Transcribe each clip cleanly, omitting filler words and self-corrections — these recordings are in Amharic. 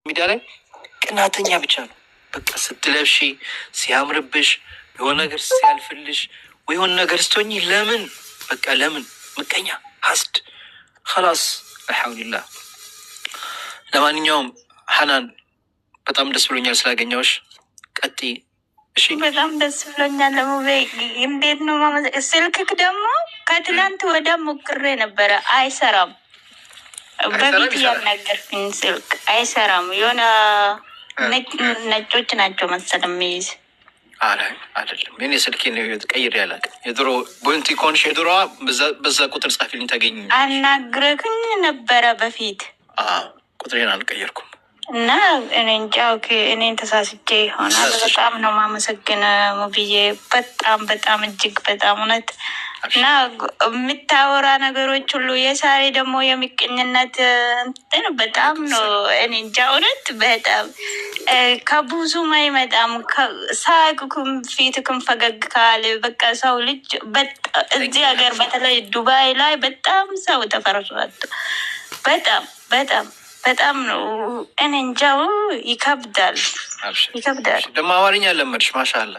ሚዲያ ላይ ቅናተኛ ብቻ ነው። በቃ ስትለብሺ ሲያምርብሽ የሆነ ነገር ሲያልፍልሽ ወይ የሆነ ነገር ስትሆኚ ለምን በቃ ለምን ምቀኛ ሀስድ خلاص አልሐምዱሊላህ። ለማንኛውም ሐናን በጣም ደስ ብሎኛል ስላገኘሁሽ። ቀጥይ እሺ። በጣም ደስ ብሎኛል። እንዴት ነው ስልክክ ደግሞ ከትናንት ወደ ሞክሬ ነበረ አይሰራም። በፊት ያናገርኩኝ ስልክ አይሰራም። የሆነ ነጮች ናቸው መሰል የሚይዝ አይደለም። እኔ ስልኬን ቀይሬ አላውቅም። የድሮ ቦንቲ ኮንሽ የድሮዋ በዛ ቁጥር ጻፊልኝ ታገኝ አናግረክኝ ነበረ በፊት። ቁጥሬን አልቀየርኩም እና እኔ እንጃ እኔን ተሳስቼ ይሆናል። በጣም ነው ማመሰግነው ብዬ በጣም እጅግ በጣም እውነት እና የምታወራ ነገሮች ሁሉ የሳሬ ደግሞ የሚቀኝነት እንትን በጣም ነው እኔ እንጃ እውነት በጣም ከብዙም አይመጣም። ሳቅኩም ፊትኩም ፈገግ ካለ በቃ ሰው ልጅ እዚህ ሀገር በተለይ ዱባይ ላይ በጣም ሰው ተፈርሷል። በጣም ነው እኔ እንጃው ይከብዳል። ደግሞ አማርኛ ለመድሽ ማሻአላ።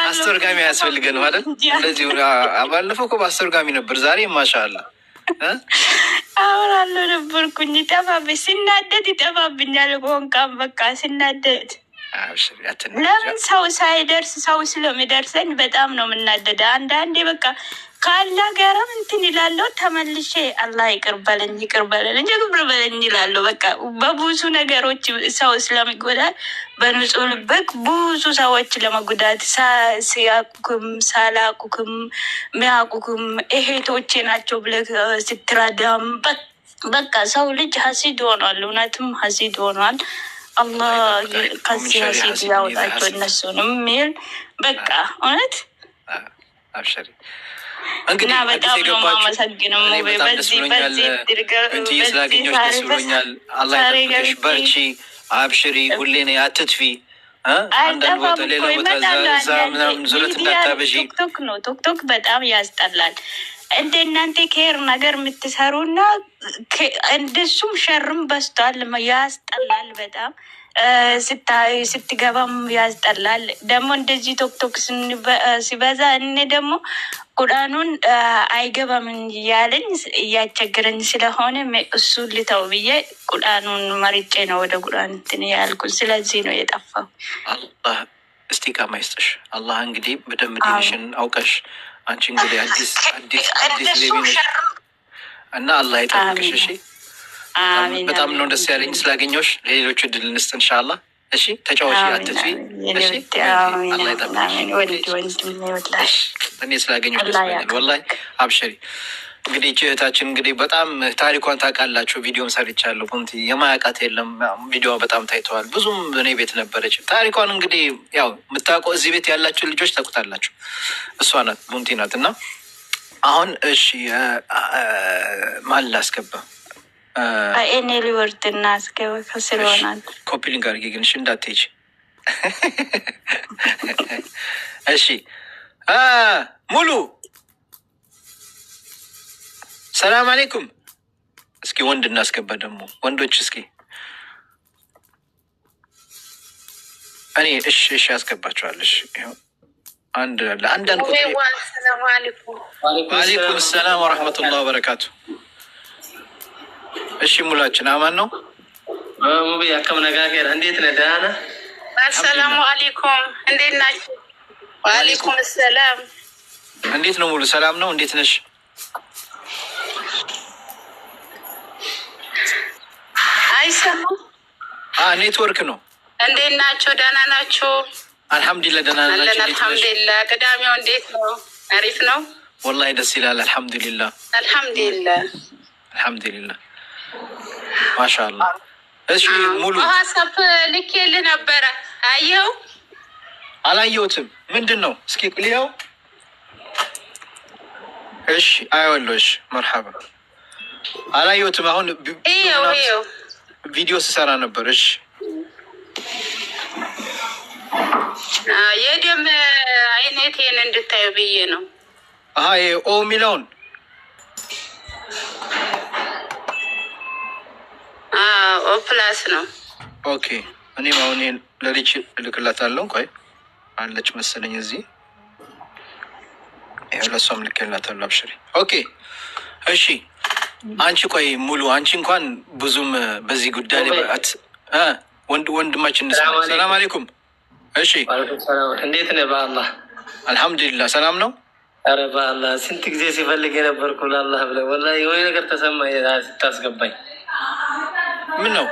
አስተርጋሚ ያስፈልገን ማለት እንደዚህ። ባለፈው እኮ በአስተርጋሚ ነበር፣ ዛሬ ማሻአላ አወራለሁ ነበርኩኝ። ይጠፋብኝ ሲናደድ ይጠፋብኛል። ቋንቋም በቃ ሲናደድ ለምን ሰው ሳይደርስ ሰው ስለሚደርሰኝ በጣም ነው የምናደደ። አንዳንዴ በቃ ካላ ጋርም እንትን ይላለሁ ተመልሼ አላህ ይቅር በለኝ ይቅር በለኝ ይላለሁ። በቃ በብዙ ነገሮች ሰው ስለሚጎዳል በንጹህ ልበክ ብዙ ሰዎች ለመጉዳት ሲያቁክም ሳላቁክም ሚያቁክም እህቶቼ ናቸው ብለህ ስትራዳም በቃ ሰው ልጅ ሀሲድ ሆኗል። እውነትም ሀሲድ ሆኗል። አላህ ከዚህ ሀሲድ ያውጣቸው እነሱንም ሚል በቃ እውነት አብሽሪ። እና በጣም ነው የማመሰግነው። በዚህ ስላገኘሁሽ ደስ ብሎኛል። አላህ ይጠብቅሽ፣ በርቺ፣ አብሽሪ፣ ሁሌ ነይ፣ አትጥፊ። አንዳንድ ቦታ ሌላ ቦታ እዛ ምናምን ዙረት እንዳታበዢ። ቶክቶክ በጣም ያስጠላል። እንደ እናንተ ኬር ነገር የምትሰሩና እንደሱም ሸርም በስቷል። ያስጠላል በጣም ስትገባም ያስጠላል። ደግሞ እንደዚህ ቶክቶክ ሲበዛ እኔ ደግሞ ቁርአኑን አይገባም እያለኝ እያቸገረኝ ስለሆነ እሱ ልተው ብዬ ቁርአኑን መርጬ ነው ወደ ቁርአን እንትን ያልኩት። ስለዚህ ነው የጠፋው። አላህ እስቲቃማ ይስጥሽ። አላህ እንግዲህ በደንብ ዲንሽን አውቀሽ አንቺ እንግዲህ አዲስ ዜቢነሽ እና አላህ ይጠብቅሽ። እሺ በጣም ነው ደስ ያለኝ ስላገኘሁሽ። ለሌሎቹ እድል እንስጥ ኢንሻአላህ። እሺ ተጫዋች አትጥፊ። እሺ አላህ ይጠብቅሽ። እኔ ስላገኘሁሽ ደስ ብሎኛል ወላሂ። አብሽሪ። እንግዲህ እህታችን እንግዲህ በጣም ታሪኳን ታውቃላችሁ። ቪዲዮም ሰርቻለሁ። ቡንቲ የማያውቃት የለም። ቪዲዮ በጣም ታይተዋል። ብዙም እኔ ቤት ነበረች። ታሪኳን እንግዲህ ያው የምታውቀው እዚህ ቤት ያላችሁ ልጆች ታውቁታላችሁ። እሷ ናት፣ ቡንቲ ናት። እና አሁን እሺ ማን ላስገባ? እኔ ሊወርድና አስገባ ስለሆናል ኮፒ ሊንክ አድርጌ ግን እሺ እንዳትሄጂ እሺ። ሙሉ ሰላም አለይኩም። እስኪ ወንድ እናስገባ ደግሞ ወንዶች እስኪ እኔ እሺ ያስገባቸዋለሽ። አንድ ለአንዳንድ ቁጥር ወአለይኩም ሰላም ወራህመቱላሂ ወበረካቱ። እሺ ሙላችን አማን ነው። ሙቢ ያከም ነጋገር እንዴት ነህ? ደህና ነህ? አሰላሙ አለይኩም እንዴት ናችሁ? ወአለይኩም ሰላም። እንዴት ነው ሙሉ? ሰላም ነው። እንዴት ነሽ? አይሰማም? ኔትወርክ ነው። እንዴት ናችሁ? ደህና ናችሁ? አልሐምዱሊላህ ደህና ናችሁ? አልሐምዱሊላህ። ቅዳሜው እንዴት ነው? አሪፍ ነው ወላሂ ደስ ይላል። አልሐምዱሊላህ ማሻአላህ። እሺ ሙሉ ዋትስአፕ ልኬልህ ነበረ አየኸው? አላየሁትም። ምንድን ነው? እስኪ ልየው። እሺ አይወሎሽ መርሐባ። አላየሁትም። አሁን ቪዲዮ ስሰራ ነበር። እሺ የደም አይነቴን እንድታዩ ብዬ ነው። ኦ ሚለውን ፕላስ ነው። ኦኬ እኔም አሁን ለልጅ እልክላታለሁ። ቆይ አለች መሰለኝ እዚህ ይኸው ለሷም ልክላታለሁ። አብሽሪ። ኦኬ እሺ። አንቺ ቆይ ሙሉ አንቺ እንኳን ብዙም በዚህ ጉዳይ ላይ ወንድማችን ሰላም አለይኩም። እሺ እንዴት ነህ? በአላህ አልሐምዱሊላህ ሰላም ነው። ኧረ በአላህ ስንት ጊዜ ሲፈልግ የነበርኩ ለአላህ ብለህ ወላሂ የሆነ ነገር ተሰማኝ ስታስገባኝ። ምን ነው?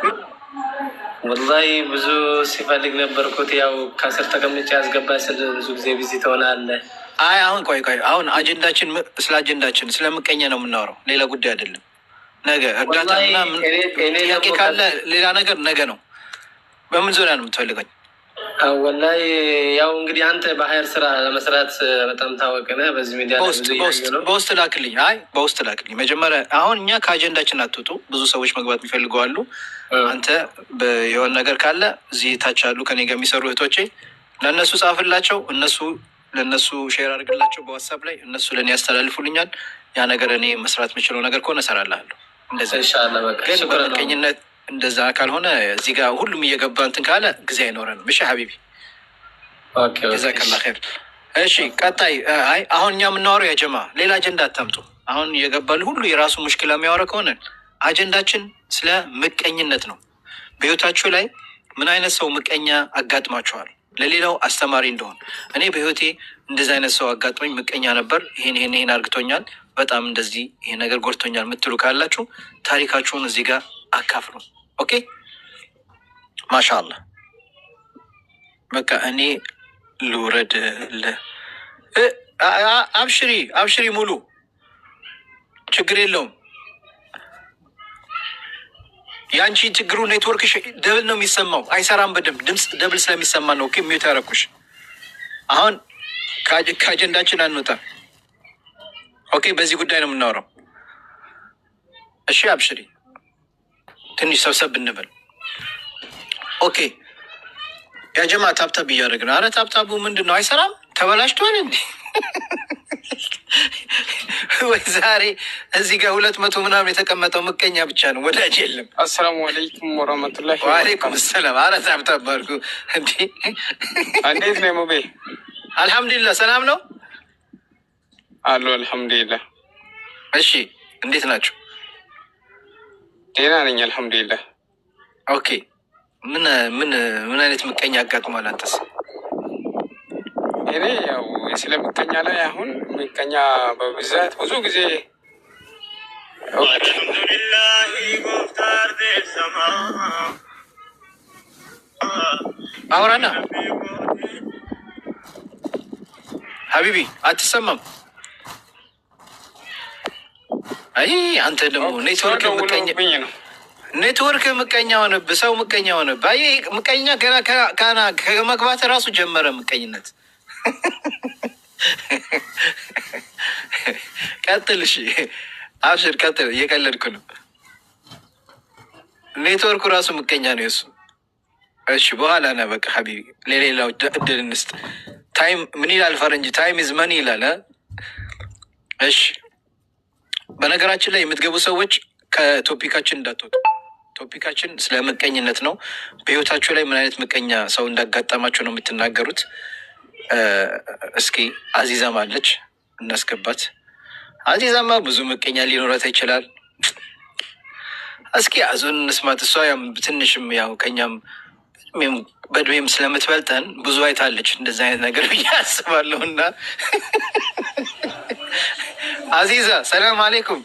ወላሂ ብዙ ሲፈልግ ነበርኩት። ያው ከስር ተቀምጬ ያስገባኝ ስል ብዙ ጊዜ ቢዚ ትሆናለህ። አይ አሁን ቆይ አሁን አጀንዳችን ስለ አጀንዳችን ስለምቀኛ ነው የምናወራው፣ ሌላ ጉዳይ አይደለም። ነገ እርዳታ ምናምን ጥያቄ ካለ ሌላ ነገር ነገ ነው። በምን ዙሪያ ነው የምትፈልገኝ? ወላሂ ያው እንግዲህ አንተ በሀይር ስራ ለመስራት በጣም ታወቅ ነህ። በዚህ ሚዲያ በውስጥ ላክልኝ። አይ በውስጥ ላክልኝ መጀመሪያ። አሁን እኛ ከአጀንዳችን አትውጡ። ብዙ ሰዎች መግባት የሚፈልጉ አሉ። አንተ የሆነ ነገር ካለ እዚህ ታች አሉ ከኔ ጋር የሚሰሩ እህቶቼ፣ ለእነሱ ጻፍላቸው። ለእነሱ ሼር አድርግላቸው በዋትሳፕ ላይ። እነሱ ለእኔ ያስተላልፉልኛል። ያ ነገር እኔ መስራት የምችለው ነገር ከሆነ እሰራልሃለሁ። ግን በምቀኝነት እንደዛ ካልሆነ እዚህ ጋር ሁሉም እየገባ እንትን ካለ ጊዜ አይኖረንም። እሺ ሀቢቢ ጀዛከላህ ኸይር። እሺ ቀጣይ። አይ አሁን እኛ የምናወራው ያጀማ ሌላ አጀንዳ አታምጡ። አሁን እየገባል ሁሉ የራሱ ሙሽኪላ የሚያወራ ከሆነ አጀንዳችን ስለ ምቀኝነት ነው። በህይወታችሁ ላይ ምን አይነት ሰው ምቀኛ አጋጥማችኋል? ለሌላው አስተማሪ እንደሆን እኔ በህይወቴ እንደዚህ አይነት ሰው አጋጥሞኝ ምቀኛ ነበር፣ ይሄን አርግቶኛል፣ በጣም እንደዚህ ይሄ ነገር ጎድቶኛል የምትሉ ካላችሁ ታሪካችሁን እዚህ ጋር አካፍሉ። ኦኬ ማሻአላህ። በቃ እኔ ልውረድ። አብሽሪ ሙሉ ችግር የለውም። የአንቺ ችግሩ ኔትወርክሽ ደብል ነው የሚሰማው፣ አይሰራም በደንብ ድምፅ ደብል ስለሚሰማ ነው። ኦኬ ሚዩት ያደረኩሽ። አሁን ከአጀንዳችን አንወጣ። ኦኬ በዚህ ጉዳይ ነው የምናወራው። እሺ አብሽሪ፣ ትንሽ ሰብሰብ እንበል። ኦኬ ያጀማ ታብታብ እያደረግን ነው። አረ ታብታቡ ምንድን ነው አይሰራም? ተበላሽቷል እንዴ? ወይ ዛሬ እዚህ ጋር 200 ምናምን የተቀመጠው ምቀኛ ብቻ ነው፣ ወዳጅ የለም። አሰላሙ አለይኩም ወራህመቱላሂ ወአለይኩም ሰላም። አረ ታብታብ አድርጉ እንዴ! እንዴት ነው ሙቤ? አልሐምዱሊላህ ሰላም ነው አሉ። አልሐምዱሊላህ። እሺ እንዴት ናችሁ? ደህና ነኝ አልሐምዱሊላህ። ኦኬ ምን አይነት ምቀኛ አጋጥሟል አንተስ? እኔ ያው ስለ ምቀኛ ላይ አሁን ምቀኛ በብዛት ብዙ ጊዜ አውራና ሀቢቢ አትሰማም? አይ አንተ ደግሞ ኔትወርክ ምቀኛ ሆነብህ፣ ሰው ምቀኛ ሆነብህ። አይ ምቀኛ ገና ከመግባት ራሱ ጀመረ ምቀኝነት። ቀጥል። እሺ አብሽር ቀጥል። እየቀለድኩ ነው። ኔትወርኩ ራሱ ምቀኛ ነው የሱ። እሺ በኋላ ና በቃ ሀቢቢ ለሌላው እድል እንስጥ። ታይም ምን ይላል ፈረንጅ? ታይም ኢዝ መኒ ይላል። እሺ በነገራችን ላይ የምትገቡ ሰዎች ከቶፒካችን እንዳትወጡ። ቶፒካችን ስለ ምቀኝነት ነው። በህይወታችሁ ላይ ምን አይነት ምቀኛ ሰው እንዳጋጠማችሁ ነው የምትናገሩት። እስኪ አዚዛም አለች፣ እናስገባት። አዚዛማ ብዙ ምቀኛ ሊኖራት ይችላል። እስኪ አዞን እንስማት። እሷ ትንሽም ያው ከኛም በእድሜም ስለምትበልጠን ብዙ አይታለች እንደዚህ አይነት ነገር ብዬ አስባለሁ። እና አዚዛ ሰላም አሌይኩም።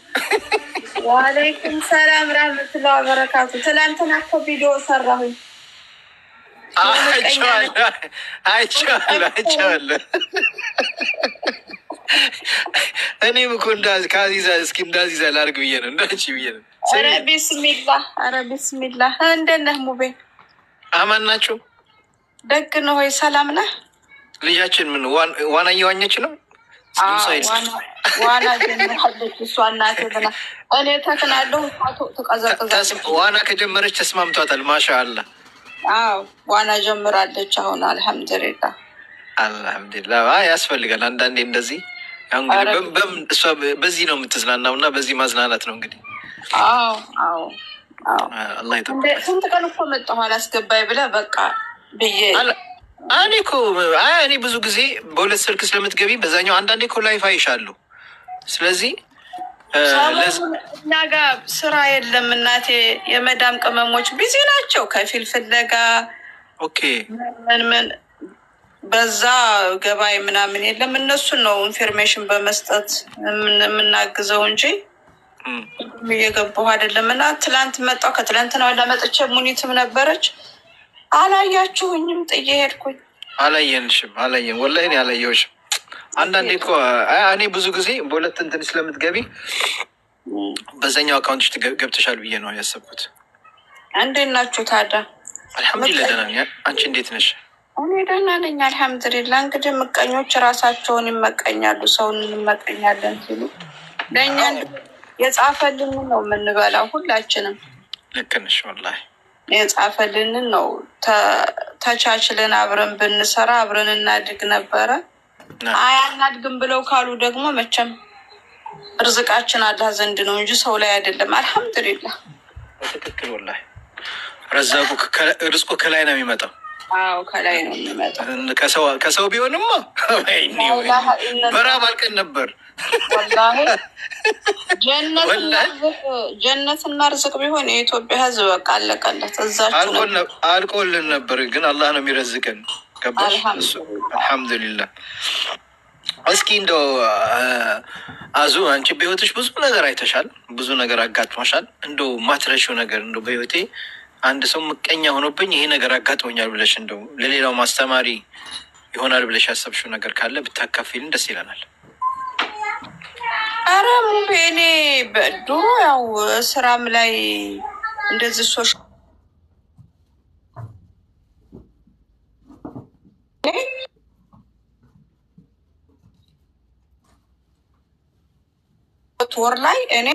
ወአለይኩም ሰላም ረህመቱላሂ ወበረካቱ። ትላንትና እኮ ቪዲዮ ሰራሁኝ። አይቼዋለሁ። እኔም እኮ ከአዚዛ እስኪ እንዳዚዛ ላድርግ ብዬ ነው እንዳንቺ ብዬ ነው። ኧረ ቢስሚላህ። እንደት ነህ ሙቤ? አማን ናችሁ? ደግ ነው ሆይ? ሰላም ነህ? ልጃችን ምን ዋና እየዋኘች ነው? ዋና ጀምራለች እሷ እናቴ ብላ እኔ ተክላለሁ። ትቀዘቅዛለች። ዋና ከጀመረች ተስማምቷታል። ማሻአላህ። አዎ ዋና ጀምራለች አሁን። አልሐምዱሊላህ። ያስፈልጋል አንዳንዴ እንደዚህ። ያው እንግዲህ እሷ በዚህ ነው የምትዝናናው እና በዚህ ማዝናናት ነው እንግዲህ። አዎ አላህ ይጠብቃል። ስንት ቀን እኮ መጣሁ አላስገባኝ ብለህ በቃ ብዬ እኔ እኮ እኔ ብዙ ጊዜ በሁለት ስልክ ስለምትገቢ በዛኛው አንዳንዴ እኮ ላይፍ አይሻለሁ። ስለዚህ እኛ ጋር ስራ የለም እናቴ። የመዳም ቅመሞች ቢዚ ናቸው ከፊል ፍለጋ። ኦኬ ምን በዛ ገባይ ምናምን የለም። እነሱን ነው ኢንፎርሜሽን በመስጠት የምናግዘው እንጂ እየገባሁ አይደለም። እና ትላንት መጣሁ። ከትላንትና ወዲያ መጥቼ ሙኒትም ነበረች። አላያችሁኝም? ጥዬ ሄድኩኝ። አላየንሽም? አላየን ወላሂ እኔ አላየሁሽም። አንዳንዴ እኮ እኔ ብዙ ጊዜ በሁለት እንትን ስለምትገቢ በዛኛው አካውንትሽ ገብተሻል ብዬ ነው ያሰብኩት። እንዴት ናችሁ ታዲያ? አልሐምዱሊላህ ደህና ነኝ። አንቺ እንዴት ነሽ? እኔ ደህና ነኝ አልሐምዱሊላህ። እንግዲህ ምቀኞች ራሳቸውን ይመቀኛሉ፣ ሰውን እንመቀኛለን ሲሉ ለእኛ የጻፈልንን ነው የምንበላው ሁላችንም። ልክ ነሽ ወላሂ። የጻፈልንን ነው ተቻችለን አብረን ብንሰራ አብረን እናድግ ነበረ። አያናድግም ብለው ካሉ ደግሞ መቼም ርዝቃችን አላህ ዘንድ ነው እንጂ ሰው ላይ አይደለም። አልሐምዱሊላህ ትክክል ወላሂ። ርዝቁ ከላይ ነው የሚመጣው። አዎ ከላይ ነው የሚመጣው። ከሰው ቢሆንማ በራብ አልቀን ነበር ወላሂ። ጀነትና ርዝቅ ቢሆን የኢትዮጵያ ሕዝብ በቃ አለቀለት። እዛችሁ አልቆልን ነበር። ግን አላህ ነው የሚረዝቀን። ገባሽ? አልሐምዱሊላህ። እስኪ እንደው አዙ አንቺ በህይወትሽ ብዙ ነገር አይተሻል፣ ብዙ ነገር አጋጥሞሻል። እንደው ማትረሺው ነገር እንደው በህይወቴ አንድ ሰው ምቀኛ ሆኖብኝ ይሄ ነገር አጋጥሞኛል ብለሽ እንደው ለሌላው ማስተማሪ ይሆናል ብለሽ ያሰብሽው ነገር ካለ ብታካፊልን ደስ ይለናል። አረ ሙቤ እኔ ድሮ ያው ስራም ላይ እንደዚህ ሶሻል ወር ላይ እኔ